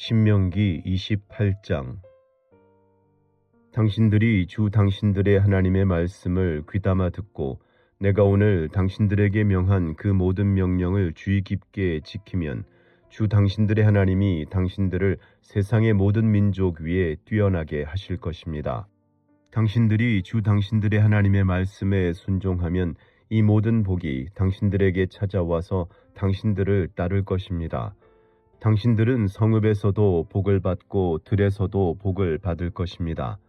신명기 28장. 당신들이 주 당신들의 하나님의 말씀을 귀담아 듣고 내가 오늘 당신들에게 명한 그 모든 명령을 주의 깊게 지키면 주 당신들의 하나님이 당신들을 세상의 모든 민족 위에 뛰어나게 하실 것입니다. 당신들이 주 당신들의 하나님의 말씀에 순종하면 이 모든 복이 당신들에게 찾아와서 당신들을 따를 것입니다. 당신들은 성읍에서도 복을 받고 들에서도 복을 받을 것입니다.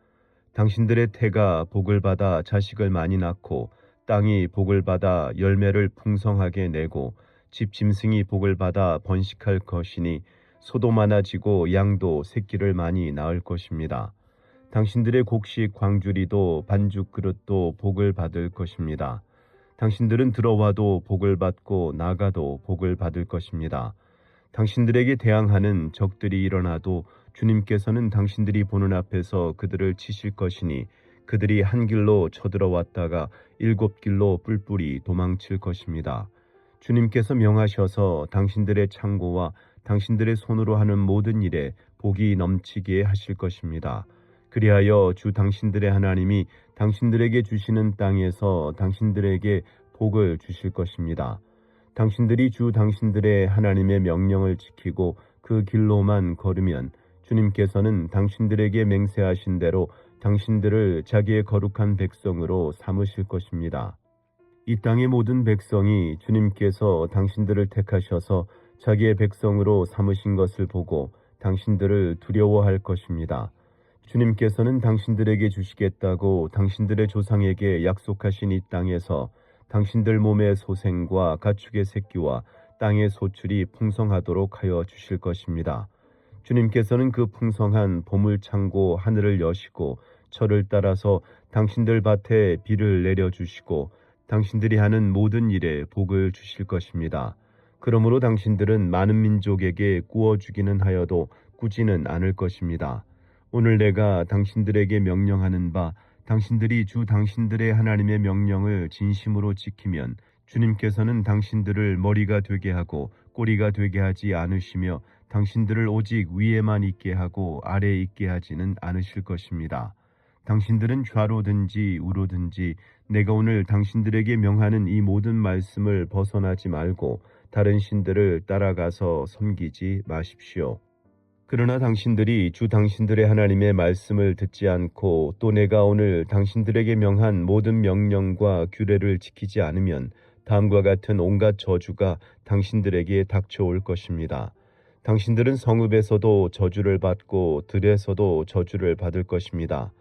당신들의 태가 복을 받아 자식을 많이 낳고 땅이 복을 받아 열매를 풍성하게 내고 집 짐승이 복을 받아 번식할 것이니 소도 많아지고 양도 새끼를 많이 낳을 것입니다. 당신들의 곡식 광주리도 반죽 그릇도 복을 받을 것입니다. 당신들은 들어와도 복을 받고 나가도 복을 받을 것입니다. 당신들에게 대항하는 적들이 일어나도 주님께서는 당신들이 보는 앞에서 그들을 치실 것이니 그들이 한 길로 쳐들어왔다가 7길로 뿔뿔이 도망칠 것입니다. 주님께서 명하셔서 당신들의 창고와 당신들의 손으로 하는 모든 일에 복이 넘치게 하실 것입니다. 그리하여 주 당신들의 하나님이 당신들에게 주시는 땅에서 당신들에게 복을 주실 것입니다. 당신들이 주 당신들의 하나님의 명령을 지키고 그 길로만 걸으면 주님께서는 당신들에게 맹세하신 대로 당신들을 자기의 거룩한 백성으로 삼으실 것입니다. 이 땅의 모든 백성이 주님께서 당신들을 택하셔서 자기의 백성으로 삼으신 것을 보고 당신들을 두려워할 것입니다. 주님께서는 당신들에게 주시겠다고 당신들의 조상에게 약속하신 이 땅에서 당신들 몸의 소생과 가축의 새끼와 땅의 소출이 풍성하도록 하여 주실 것입니다. 주님께서는 그 풍성한 보물창고 하늘을 여시고 철을 따라서 당신들 밭에 비를 내려주시고 당신들이 하는 모든 일에 복을 주실 것입니다. 그러므로 당신들은 많은 민족에게 구워 주기는 하여도 꾸지는 않을 것입니다. 오늘 내가 당신들에게 명령하는 바 당신들이 주 당신들의 하나님의 명령을 진심으로 지키면 주님께서는 당신들을 머리가 되게 하고 꼬리가 되게 하지 않으시며 당신들을 오직 위에만 있게 하고 아래에 있게 하지는 않으실 것입니다. 당신들은 좌로든지 우로든지 내가 오늘 당신들에게 명하는 이 모든 말씀을 벗어나지 말고 다른 신들을 따라가서 섬기지 마십시오. 그러나 당신들이 주 당신들의 하나님의 말씀을 듣지 않고 또 내가 오늘 당신들에게 명한 모든 명령과 규례를 지키지 않으면 다음과 같은 온갖 저주가 당신들에게 닥쳐올 것입니다. 당신들은 성읍에서도 저주를 받고 들에서도 저주를 받을 것입니다.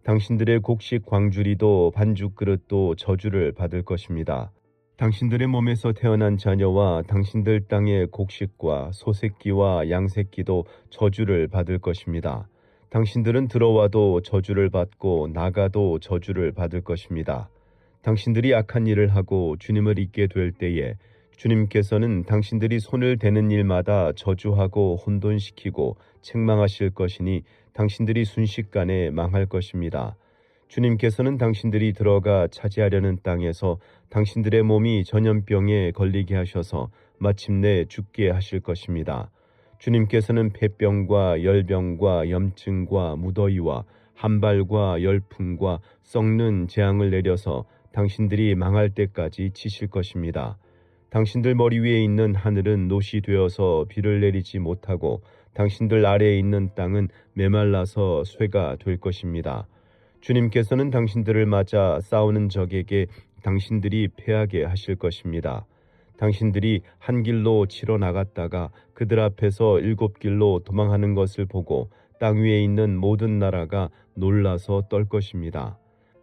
당신들의 곡식 광주리도 반죽 그릇도 저주를 받을 것입니다. 당신들의 몸에서 태어난 자녀와 당신들 땅의 곡식과 소새끼와 양새끼도 저주를 받을 것입니다. 당신들은 들어와도 저주를 받고 나가도 저주를 받을 것입니다. 당신들이 악한 일을 하고 주님을 잊게 될 때에 주님께서는 당신들이 손을 대는 일마다 저주하고 혼돈시키고 책망하실 것이니 당신들이 순식간에 망할 것입니다. 주님께서는 당신들이 들어가 차지하려는 땅에서 당신들의 몸이 전염병에 걸리게 하셔서 마침내 죽게 하실 것입니다. 주님께서는 폐병과 열병과 염증과 무더위와 한발과 열풍과 썩는 재앙을 내려서 당신들이 망할 때까지 치실 것입니다. 당신들 머리 위에 있는 하늘은 노시 되어서 비를 내리지 못하고 당신들 아래에 있는 땅은 메말라서 쇠가 될 것입니다. 주님께서는 당신들을 맞아 싸우는 적에게 당신들이 패하게 하실 것입니다. 당신들이 한 길로 치러 나갔다가 그들 앞에서 7길로 도망하는 것을 보고 땅 위에 있는 모든 나라가 놀라서 떨 것입니다.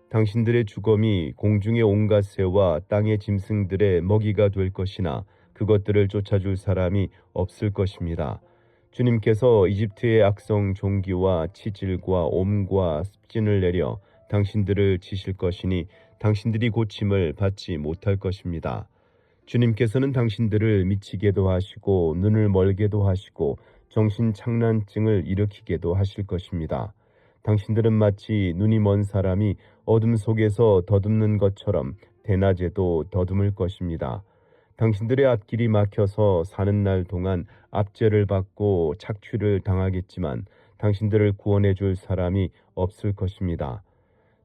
당신들의 주검이 공중의 온갖 새와 땅의 짐승들의 먹이가 될 것이나 그것들을 쫓아줄 사람이 없을 것입니다. 주님께서 이집트의 악성 종기와 치질과 옴과 습진을 내려 당신들을 치실 것이니 당신들이 고침을 받지 못할 것입니다. 주님께서는 당신들을 미치게도 하시고 눈을 멀게도 하시고 정신착란증을 일으키게도 하실 것입니다. 당신들은 마치 눈이 먼 사람이 어둠 속에서 더듬는 것처럼 대낮에도 더듬을 것입니다. 당신들의 앞길이 막혀서 사는 날 동안 압제를 받고 착취를 당하겠지만 당신들을 구원해 줄 사람이 없을 것입니다.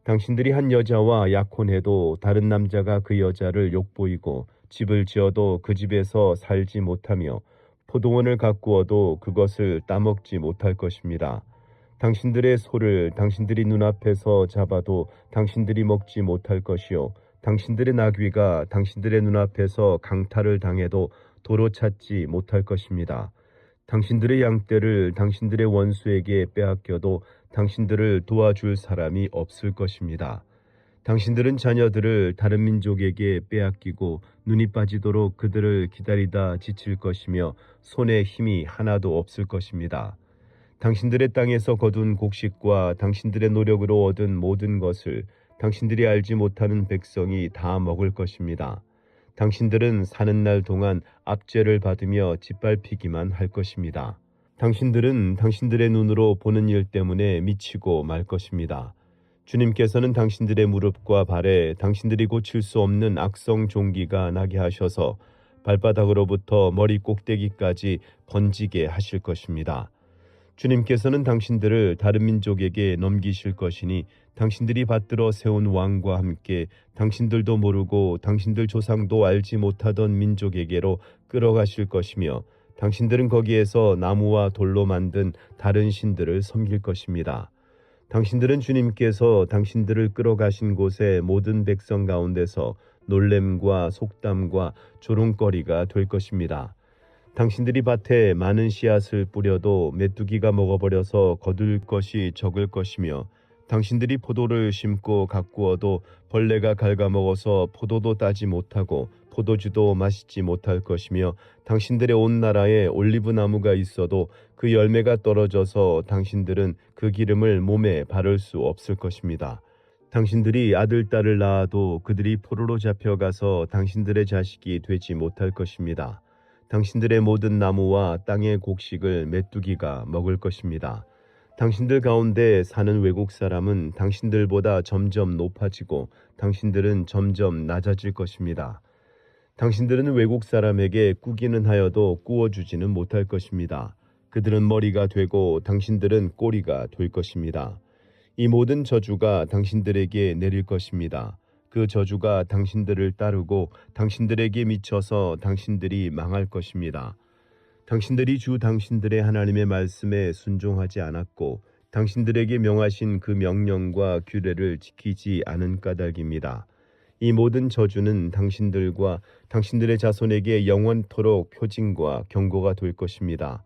당신들이 한 여자와 약혼해도 다른 남자가 그 여자를 욕보이고 집을 지어도 그 집에서 살지 못하며 포도원을 가꾸어도 그것을 따먹지 못할 것입니다. 당신들의 소를 당신들이 눈앞에서 잡아도 당신들이 먹지 못할 것이요 당신들의 나귀가 당신들의 눈앞에서 강탈을 당해도 도로 찾지 못할 것입니다. 당신들의 양떼를 당신들의 원수에게 빼앗겨도 당신들을 도와줄 사람이 없을 것입니다. 당신들은 자녀들을 다른 민족에게 빼앗기고 눈이 빠지도록 그들을 기다리다 지칠 것이며 손에 힘이 하나도 없을 것입니다. 당신들의 땅에서 거둔 곡식과 당신들의 노력으로 얻은 모든 것을 당신들이 알지 못하는 백성이 다 먹을 것입니다. 당신들은 사는 날 동안 압제를 받으며 짓밟히기만 할 것입니다. 당신들은 당신들의 눈으로 보는 일 때문에 미치고 말 것입니다. 주님께서는 당신들의 무릎과 발에 당신들이 고칠 수 없는 악성 종기가 나게 하셔서 발바닥으로부터 머리 꼭대기까지 번지게 하실 것입니다. 주님께서는 당신들을 다른 민족에게 넘기실 것이니 당신들이 받들어 세운 왕과 함께 당신들도 모르고 당신들 조상도 알지 못하던 민족에게로 끌어가실 것이며 당신들은 거기에서 나무와 돌로 만든 다른 신들을 섬길 것입니다. 당신들은 주님께서 당신들을 끌어가신 곳의 모든 백성 가운데서 놀램과 속담과 조롱거리가 될 것입니다. 당신들이 밭에 많은 씨앗을 뿌려도 메뚜기가 먹어버려서 거둘 것이 적을 것이며 당신들이 포도를 심고 가꾸어도 벌레가 갉아먹어서 포도도 따지 못하고 포도주도 마시지 못할 것이며 당신들의 온 나라에 올리브 나무가 있어도 그 열매가 떨어져서 당신들은 그 기름을 몸에 바를 수 없을 것입니다. 당신들이 아들, 딸을 낳아도 그들이 포로로 잡혀가서 당신들의 자식이 되지 못할 것입니다. 당신들의 모든 나무와 땅의 곡식을 메뚜기가 먹을 것입니다. 당신들 가운데 사는 외국 사람은 당신들보다 점점 높아지고 당신들은 점점 낮아질 것입니다. 당신들은 외국 사람에게 꾸기는 하여도 꾸어주지는 못할 것입니다. 그들은 머리가 되고 당신들은 꼬리가 될 것입니다. 이 모든 저주가 당신들에게 내릴 것입니다. 그 저주가 당신들을 따르고 당신들에게 미쳐서 당신들이 망할 것입니다. 당신들이 주 당신들의 하나님의 말씀에 순종하지 않았고 당신들에게 명하신 그 명령과 규례를 지키지 않은 까닭입니다. 이 모든 저주는 당신들과 당신들의 자손에게 영원토록 표징과 경고가 될 것입니다.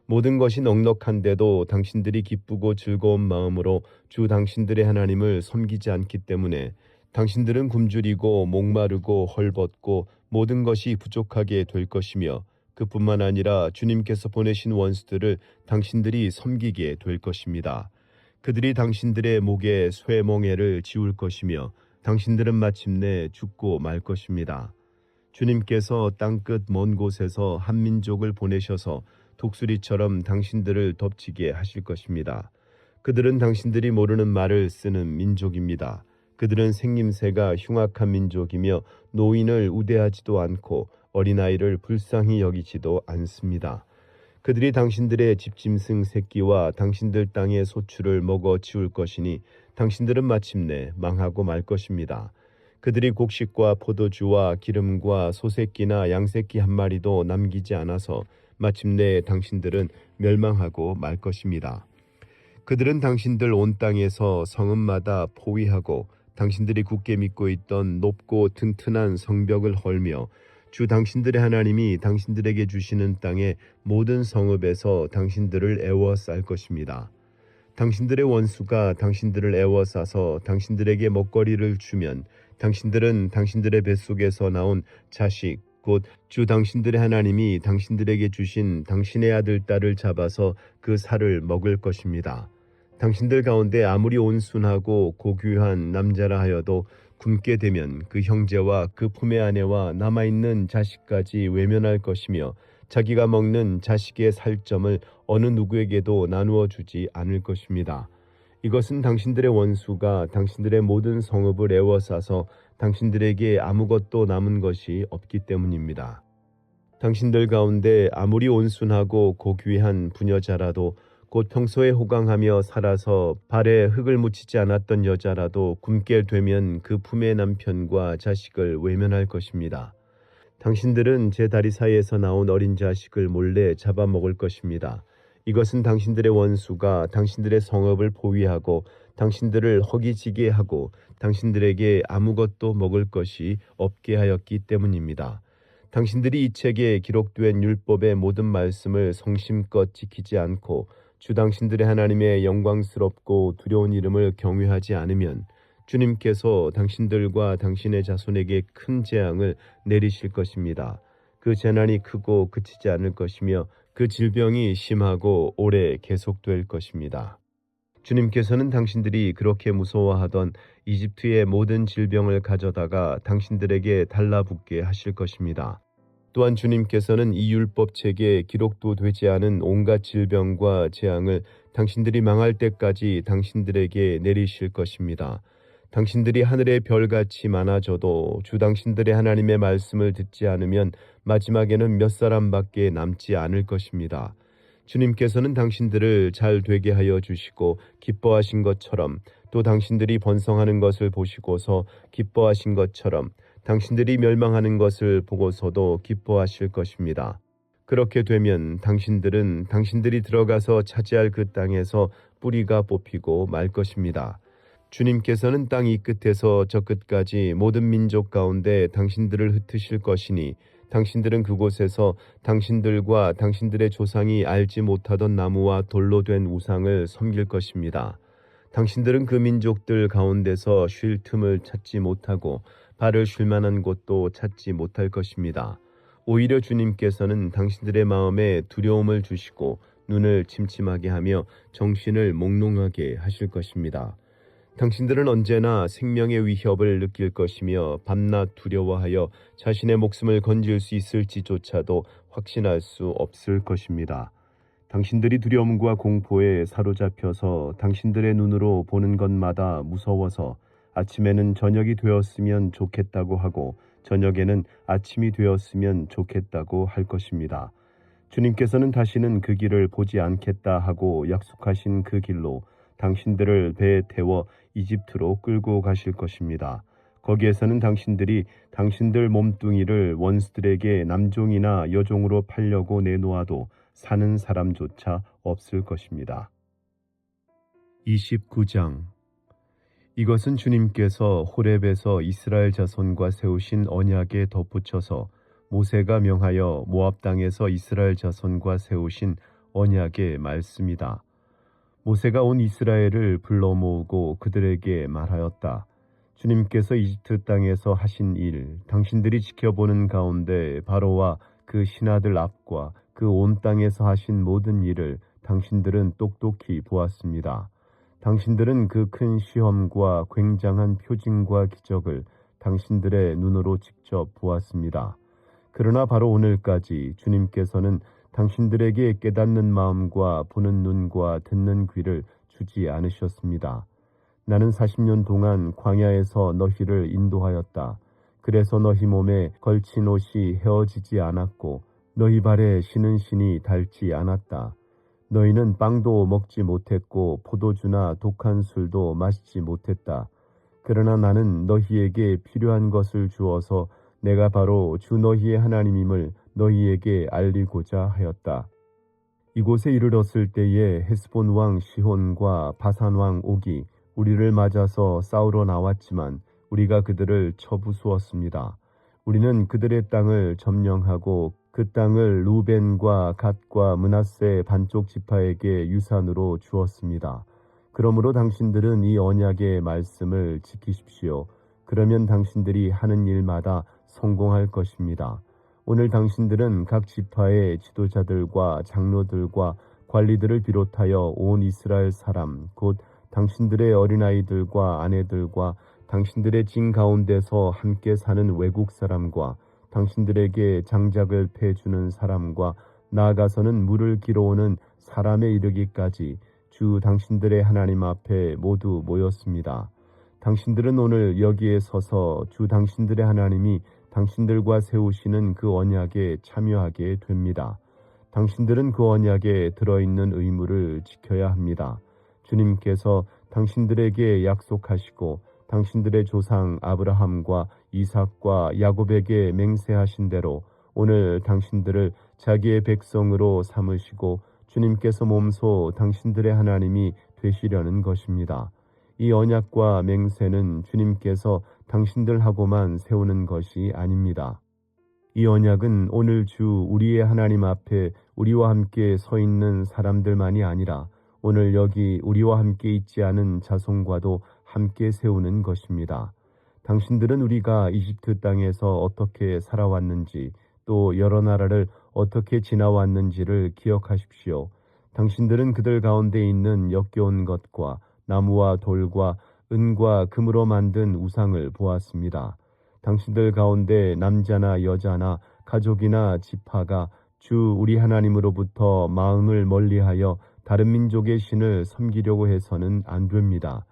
모든 것이 넉넉한데도 당신들이 기쁘고 즐거운 마음으로 주 당신들의 하나님을 섬기지 않기 때문에 당신들은 굶주리고 목마르고 헐벗고 모든 것이 부족하게 될 것이며 그뿐만 아니라 주님께서 보내신 원수들을 당신들이 섬기게 될 것입니다. 그들이 당신들의 목에 쇠멍에를 지울 것이며 당신들은 마침내 죽고 말 것입니다. 주님께서 땅끝 먼 곳에서 한 민족을 보내셔서 독수리처럼 당신들을 덮치게 하실 것입니다. 그들은 당신들이 모르는 말을 쓰는 민족입니다. 그들은 생김새가 흉악한 민족이며 노인을 우대하지도 않고 어린아이를 불쌍히 여기지도 않습니다. 그들이 당신들의 집짐승 새끼와 당신들 땅의 소출을 먹어 치울 것이니 당신들은 마침내 망하고 말 것입니다. 그들이 곡식과 포도주와 기름과 소새끼나 양새끼 한 마리도 남기지 않아서 마침내 당신들은 멸망하고 말 것입니다. 그들은 당신들 온 땅에서 성읍마다 포위하고 당신들이 굳게 믿고 있던 높고 튼튼한 성벽을 헐며 주 당신들의 하나님이 당신들에게 주시는 땅의 모든 성읍에서 당신들을 애워쌀 것입니다. 당신들의 원수가 당신들을 애워싸서 당신들에게 먹거리를 주면 당신들은 당신들의 뱃속에서 나온 자식 곧 주 당신들의 하나님이 당신들에게 주신 당신의 아들, 딸을 잡아서 그 살을 먹을 것입니다. 당신들 가운데 아무리 온순하고 고귀한 남자라 하여도 굶게 되면 그 형제와 그 품의 아내와 남아있는 자식까지 외면할 것이며 자기가 먹는 자식의 살점을 어느 누구에게도 나누어 주지 않을 것입니다. 이것은 당신들의 원수가 당신들의 모든 성읍을 애워싸서 당신들에게 아무것도 남은 것이 없기 때문입니다. 당신들 가운데 아무리 온순하고 고귀한 부녀자라도 곧 평소에 호강하며 살아서 발에 흙을 묻히지 않았던 여자라도 굶게 되면 그 품의 남편과 자식을 외면할 것입니다. 당신들은 제 다리 사이에서 나온 어린 자식을 몰래 잡아먹을 것입니다. 이것은 당신들의 원수가 당신들의 성읍을 포위하고 당신들을 허기지게 하고 당신들에게 아무것도 먹을 것이 없게 하였기 때문입니다. 당신들이 이 책에 기록된 율법의 모든 말씀을 성심껏 지키지 않고 주 당신들의 하나님의 영광스럽고 두려운 이름을 경외하지 않으면 주님께서 당신들과 당신의 자손에게 큰 재앙을 내리실 것입니다. 그 재난이 크고 그치지 않을 것이며 그 질병이 심하고 오래 계속될 것입니다. 주님께서는 당신들이 그렇게 무서워하던 이집트의 모든 질병을 가져다가 당신들에게 달라붙게 하실 것입니다. 또한 주님께서는 이 율법책에 기록도 되지 않은 온갖 질병과 재앙을 당신들이 망할 때까지 당신들에게 내리실 것입니다. 당신들이 하늘의 별같이 많아져도 주 당신들의 하나님의 말씀을 듣지 않으면 마지막에는 몇 사람밖에 남지 않을 것입니다. 주님께서는 당신들을 잘 되게 하여 주시고 기뻐하신 것처럼 또 당신들이 번성하는 것을 보시고서 기뻐하신 것처럼 당신들이 멸망하는 것을 보고서도 기뻐하실 것입니다. 그렇게 되면 당신들은 당신들이 들어가서 차지할 그 땅에서 뿌리가 뽑히고 말 것입니다. 주님께서는 땅 이 끝에서 저 끝까지 모든 민족 가운데 당신들을 흩으실 것이니 당신들은 그곳에서 당신들과 당신들의 조상이 알지 못하던 나무와 돌로 된 우상을 섬길 것입니다. 당신들은 그 민족들 가운데서 쉴 틈을 찾지 못하고 발을 쉴 만한 곳도 찾지 못할 것입니다. 오히려 주님께서는 당신들의 마음에 두려움을 주시고 눈을 침침하게 하며 정신을 몽롱하게 하실 것입니다. 당신들은 언제나 생명의 위협을 느낄 것이며 밤낮 두려워하여 자신의 목숨을 건질 수 있을지조차도 확신할 수 없을 것입니다. 당신들이 두려움과 공포에 사로잡혀서 당신들의 눈으로 보는 것마다 무서워서 아침에는 저녁이 되었으면 좋겠다고 하고 저녁에는 아침이 되었으면 좋겠다고 할 것입니다. 주님께서는 다시는 그 길을 보지 않겠다 하고 약속하신 그 길로 당신들을 배에 태워 이집트로 끌고 가실 것입니다. 거기에서는 당신들이 당신들 몸뚱이를 원수들에게 남종이나 여종으로 팔려고 내놓아도 사는 사람조차 없을 것입니다. 29장 이것은 주님께서 호렙에서 이스라엘 자손과 세우신 언약에 덧붙여서 모세가 명하여 모압 땅에서 이스라엘 자손과 세우신 언약의 말씀이다. 모세가 온 이스라엘을 불러 모으고 그들에게 말하였다. 주님께서 이집트 땅에서 하신 일, 당신들이 지켜보는 가운데 바로와 그 신하들 앞과 그 온 땅에서 하신 모든 일을 당신들은 똑똑히 보았습니다. 당신들은 그 큰 시험과 굉장한 표징과 기적을 당신들의 눈으로 직접 보았습니다. 그러나 바로 오늘까지 주님께서는 당신들에게 깨닫는 마음과 보는 눈과 듣는 귀를 주지 않으셨습니다. 나는 40년 동안 광야에서 너희를 인도하였다. 그래서 너희 몸에 걸친 옷이 헤어지지 않았고 너희 발에 신은 신이 닳지 않았다. 너희는 빵도 먹지 못했고 포도주나 독한 술도 마시지 못했다. 그러나 나는 너희에게 필요한 것을 주어서 내가 바로 주 너희의 하나님임을 너희에게 알리고자 하였다. 이곳에 이르렀을 때에 헤스본 왕 시혼과 바산 왕 옥이 우리를 맞아서 싸우러 나왔지만 우리가 그들을 쳐부수었습니다. 우리는 그들의 땅을 점령하고 그 땅을 루벤과 갓과 므낫세 반쪽 지파에게 유산으로 주었습니다. 그러므로 당신들은 이 언약의 말씀을 지키십시오. 그러면 당신들이 하는 일마다 성공할 것입니다. 오늘 당신들은 각 지파의 지도자들과 장로들과 관리들을 비롯하여 온 이스라엘 사람, 곧 당신들의 어린아이들과 아내들과 당신들의 진 가운데서 함께 사는 외국 사람과 당신들에게 장작을 패주는 사람과 나아가서는 물을 길어오는 사람에 이르기까지 주 당신들의 하나님 앞에 모두 모였습니다. 당신들은 오늘 여기에 서서 주 당신들의 하나님이 당신들과 세우시는 그 언약에 참여하게 됩니다. 당신들은 그 언약에 들어있는 의무를 지켜야 합니다. 주님께서 당신들에게 약속하시고 당신들의 조상 아브라함과 이삭과 야곱에게 맹세하신 대로 오늘 당신들을 자기의 백성으로 삼으시고 주님께서 몸소 당신들의 하나님이 되시려는 것입니다. 이 언약과 맹세는 주님께서 당신들하고만 세우는 것이 아닙니다. 이 언약은 오늘 주 우리의 하나님 앞에 우리와 함께 서 있는 사람들만이 아니라 오늘 여기 우리와 함께 있지 않은 자손과도 함께 세우는 것입니다. 당신들은 우리가 이집트 땅에서 어떻게 살아왔는지 또 여러 나라를 어떻게 지나왔는지를 기억하십시오. 당신들은 그들 가운데 있는 역겨운 것과 나무와 돌과 은과 금으로 만든 우상을 보았습니다. 당신들 가운데 남자나 여자나 가족이나 지파가 주 우리 하나님으로부터 마음을 멀리하여 다른 민족의 신을 섬기려고 해서는 안 됩니다.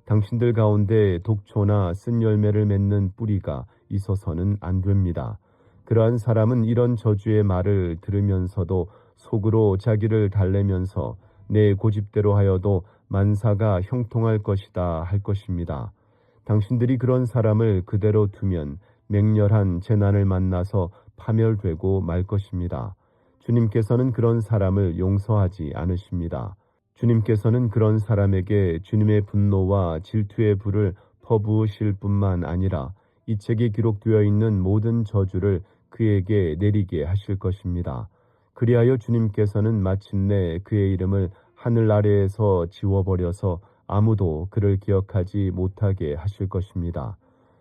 당신들 가운데 독초나 쓴 열매를 맺는 뿌리가 있어서는 안 됩니다. 그러한 사람은 이런 저주의 말을 들으면서도 속으로 자기를 달래면서 내 고집대로 하여도 만사가 형통할 것이다 할 것입니다. 당신들이 그런 사람을 그대로 두면 맹렬한 재난을 만나서 파멸되고 말 것입니다. 주님께서는 그런 사람을 용서하지 않으십니다. 주님께서는 그런 사람에게 주님의 분노와 질투의 불을 퍼부으실 뿐만 아니라 이 책에 기록되어 있는 모든 저주를 그에게 내리게 하실 것입니다. 그리하여 주님께서는 마침내 그의 이름을 하늘 아래에서 지워버려서 아무도 그를 기억하지 못하게 하실 것입니다.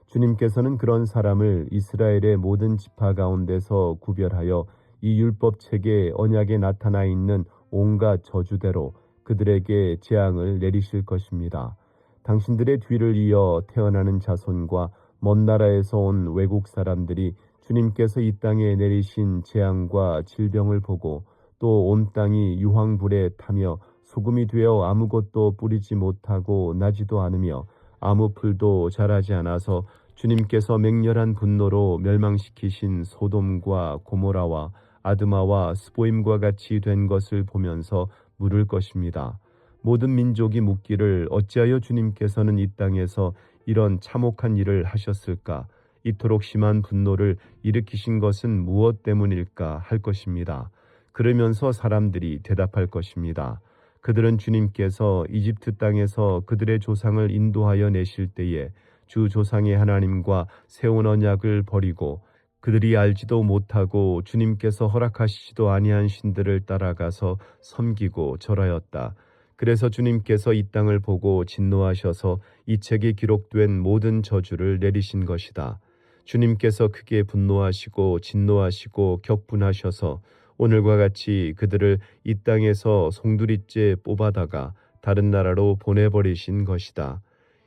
주님께서는 그런 사람을 이스라엘의 모든 지파 가운데서 구별하여 이 율법책의 언약에 나타나 있는 온갖 저주대로 그들에게 재앙을 내리실 것입니다. 당신들의 뒤를 이어 태어나는 자손과 먼 나라에서 온 외국 사람들이 주님께서 이 땅에 내리신 재앙과 질병을 보고 또 온 땅이 유황불에 타며 소금이 되어 아무것도 뿌리지 못하고 나지도 않으며 아무 풀도 자라지 않아서 주님께서 맹렬한 분노로 멸망시키신 소돔과 고모라와 아드마와 스보임과 같이 된 것을 보면서 물을 것입니다. 모든 민족이 묻기를 어찌하여 주님께서는 이 땅에서 이런 참혹한 일을 하셨을까? 이토록 심한 분노를 일으키신 것은 무엇 때문일까 할 것입니다. 그러면서 사람들이 대답할 것입니다. 그들은 주님께서 이집트 땅에서 그들의 조상을 인도하여 내실 때에 주 조상의 하나님과 세운 언약을 버리고 그들이 알지도 못하고 주님께서 허락하시지도 아니한 신들을 따라가서 섬기고 절하였다. 그래서 주님께서 이 땅을 보고 진노하셔서 이 책에 기록된 모든 저주를 내리신 것이다. 주님께서 크게 분노하시고 진노하시고 격분하셔서 오늘과 같이 그들을 이 땅에서 송두리째 뽑아다가 다른 나라로 보내버리신 것이다.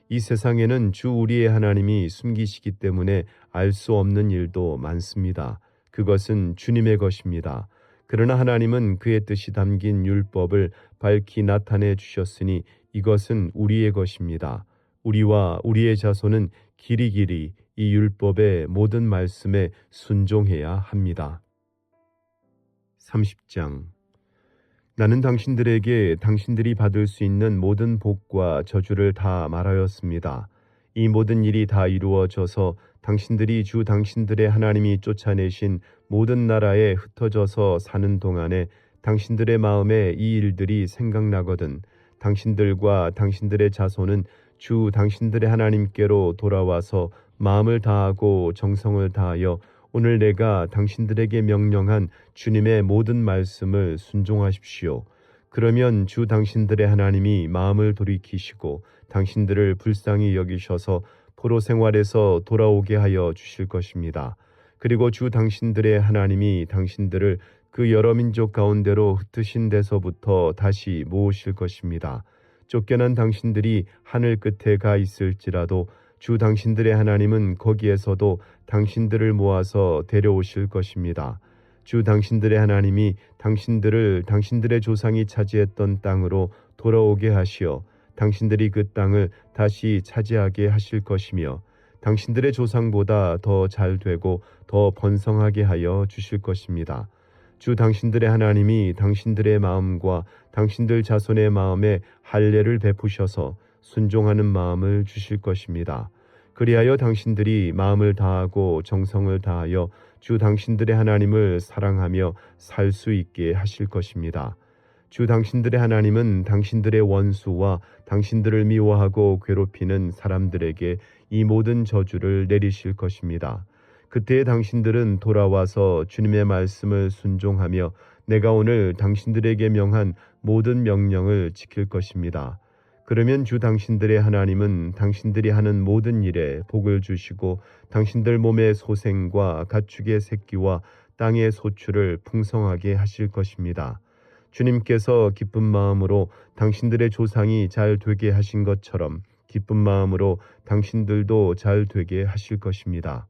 이 세상에는 주 우리의 하나님이 숨기시기 때문에 알 수 없는 일도 많습니다. 그것은 주님의 것입니다. 그러나 하나님은 그의 뜻이 담긴 율법을 밝히 나타내 주셨으니 이것은 우리의 것입니다. 우리와 우리의 자손은 길이길이 이 율법의 모든 말씀에 순종해야 합니다. 30장 나는 당신들에게 당신들이 받을 수 있는 모든 복과 저주를 다 말하였습니다. 이 모든 일이 다 이루어져서 당신들이 주 당신들의 하나님이 쫓아내신 모든 나라에 흩어져서 사는 동안에 당신들의 마음에 이 일들이 생각나거든 당신들과 당신들의 자손은 주 당신들의 하나님께로 돌아와서 마음을 다하고 정성을 다하여 오늘 내가 당신들에게 명령한 주님의 모든 말씀을 순종하십시오. 그러면 주 당신들의 하나님이 마음을 돌이키시고 당신들을 불쌍히 여기셔서 포로 생활에서 돌아오게 하여 주실 것입니다. 그리고 주 당신들의 하나님이 당신들을 그 여러 민족 가운데로 흩으신 데서부터 다시 모으실 것입니다. 쫓겨난 당신들이 하늘 끝에 가 있을지라도 주 당신들의 하나님은 거기에서도 당신들을 모아서 데려오실 것입니다. 주 당신들의 하나님이 당신들을 당신들의 조상이 차지했던 땅으로 돌아오게 하시어 당신들이 그 땅을 다시 차지하게 하실 것이며 당신들의 조상보다 더 잘되고 더 번성하게 하여 주실 것입니다. 주 당신들의 하나님이 당신들의 마음과 당신들 자손의 마음에 할례를 베푸셔서 순종하는 마음을 주실 것입니다. 그리하여 당신들이 마음을 다하고 정성을 다하여 주 당신들의 하나님을 사랑하며 살 수 있게 하실 것입니다. 주 당신들의 하나님은 당신들의 원수와 당신들을 미워하고 괴롭히는 사람들에게 이 모든 저주를 내리실 것입니다. 그때 당신들은 돌아와서 주님의 말씀을 순종하며 내가 오늘 당신들에게 명한 모든 명령을 지킬 것입니다. 그러면 주 당신들의 하나님은 당신들이 하는 모든 일에 복을 주시고 당신들 몸의 소생과 가축의 새끼와 땅의 소출을 풍성하게 하실 것입니다. 주님께서 기쁜 마음으로 당신들의 조상이 잘 되게 하신 것처럼 기쁜 마음으로 당신들도 잘 되게 하실 것입니다.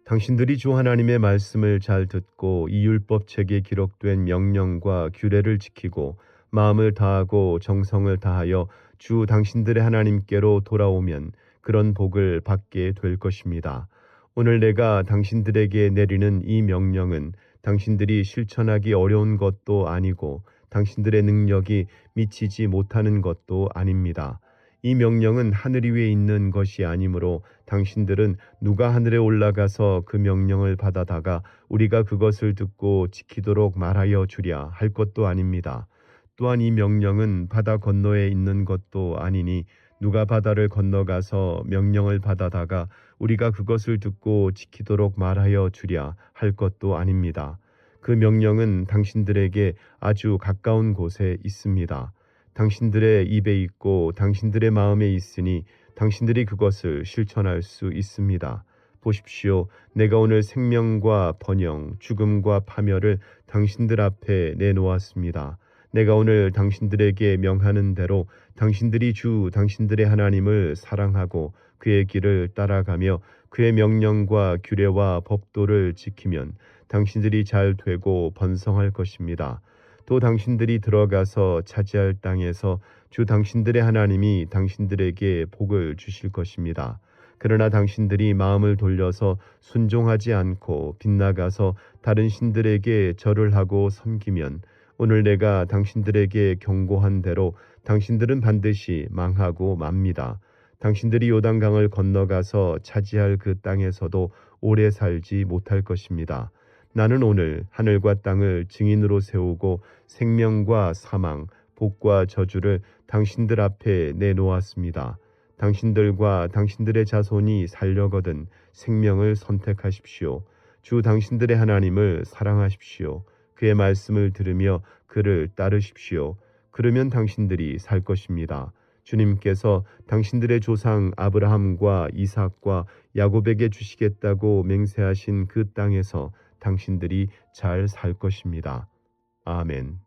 당신들이 주 하나님의 말씀을 잘 듣고 이 율법책에 기록된 명령과 규례를 지키고 마음을 다하고 정성을 다하여 주 당신들의 하나님께로 돌아오면 그런 복을 받게 될 것입니다. 오늘 내가 당신들에게 내리는 이 명령은 당신들이 실천하기 어려운 것도 아니고 당신들의 능력이 미치지 못하는 것도 아닙니다. 이 명령은 하늘 위에 있는 것이 아니므로 당신들은 누가 하늘에 올라가서 그 명령을 받아다가 우리가 그것을 듣고 지키도록 말하여 주랴 할 것도 아닙니다. 또한 이 명령은 바다 건너에 있는 것도 아니니 누가 바다를 건너가서 명령을 받아다가 우리가 그것을 듣고 지키도록 말하여 주랴 할 것도 아닙니다. 그 명령은 당신들에게 아주 가까운 곳에 있습니다. 당신들의 입에 있고 당신들의 마음에 있으니 당신들이 그것을 실천할 수 있습니다. 보십시오. 내가 오늘 생명과 번영, 죽음과 파멸을 당신들 앞에 내놓았습니다. 내가 오늘 당신들에게 명하는 대로 당신들이 주 당신들의 하나님을 사랑하고 그의 길을 따라가며 그의 명령과 규례와 법도를 지키면 당신들이 잘 되고 번성할 것입니다. 또 당신들이 들어가서 차지할 땅에서 주 당신들의 하나님이 당신들에게 복을 주실 것입니다. 그러나 당신들이 마음을 돌려서 순종하지 않고 빗나가서 다른 신들에게 절을 하고 섬기면 오늘 내가 당신들에게 경고한 대로 당신들은 반드시 망하고 맙니다. 당신들이 요단강을 건너가서 차지할 그 땅에서도 오래 살지 못할 것입니다. 나는 오늘 하늘과 땅을 증인으로 세우고 생명과 사망, 복과 저주를 당신들 앞에 내놓았습니다. 당신들과 당신들의 자손이 살려거든 생명을 선택하십시오. 주 당신들의 하나님을 사랑하십시오. 그의 말씀을 들으며 그를 따르십시오. 그러면 당신들이 살 것입니다. 주님께서 당신들의 조상 아브라함과 이삭과 야곱에게 주시겠다고 맹세하신 그 땅에서 당신들이 잘 살 것입니다. 아멘.